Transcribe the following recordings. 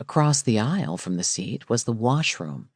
Across the aisle from the seat was the washroom.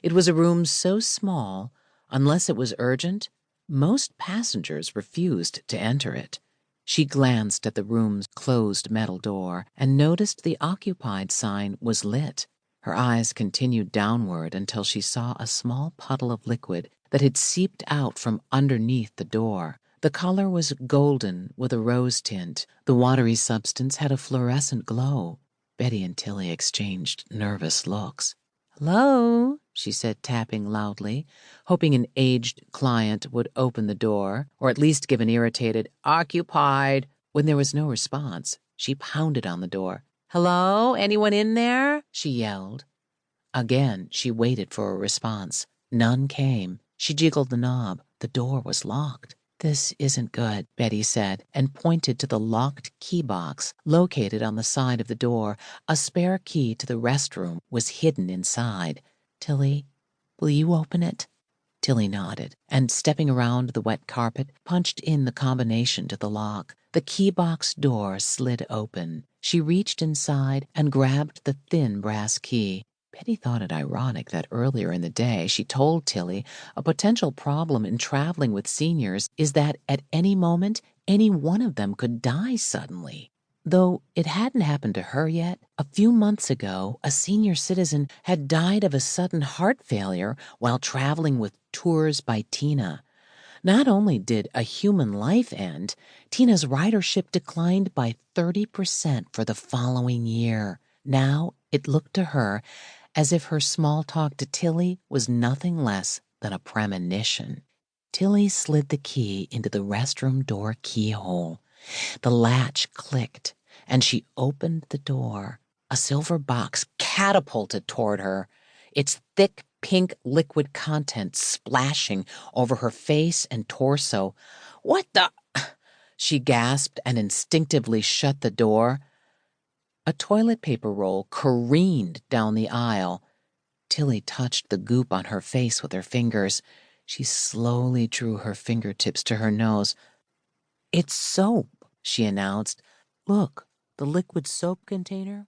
It was a room so small, unless it was urgent, most passengers refused to enter it. She glanced at the room's closed metal door and noticed the occupied sign was lit. Her eyes continued downward until she saw a small puddle of liquid that had seeped out from underneath the door. The color was golden with a rose tint. The watery substance had a fluorescent glow. Betty and Tillie exchanged nervous looks. "Hello," she said, tapping loudly, hoping an aged client would open the door, or at least give an irritated "occupied." When there was no response, she pounded on the door. "Hello, anyone in there?" she yelled. Again, she waited for a response. None came. She jiggled the knob. The door was locked. "This isn't good," Betty said, and pointed to the locked key box located on the side of the door. A spare key to the restroom was hidden inside. "Tillie, will you open it?" Tillie nodded, and stepping around the wet carpet, punched in the combination to the lock. The key box door slid open. She reached inside and grabbed the thin brass key. Betty thought it ironic that earlier in the day she told Tillie a potential problem in traveling with seniors is that at any moment, any one of them could die suddenly. Though it hadn't happened to her yet, a few months ago, a senior citizen had died of a sudden heart failure while traveling with Tours by Tina. Not only did a human life end, Tina's ridership declined by 30% for the following year. Now it looked to her as if her small talk to Tillie was nothing less than a premonition. Tillie slid the key into the restroom door keyhole. The latch clicked, and she opened the door. A silver box catapulted toward her, its thick pink liquid content splashing over her face and torso. "What the?" she gasped and instinctively shut the door. A toilet paper roll careened down the aisle. Tillie touched the goop on her face with her fingers. She slowly drew her fingertips to her nose. "It's soap," she announced. "Look, the liquid soap container."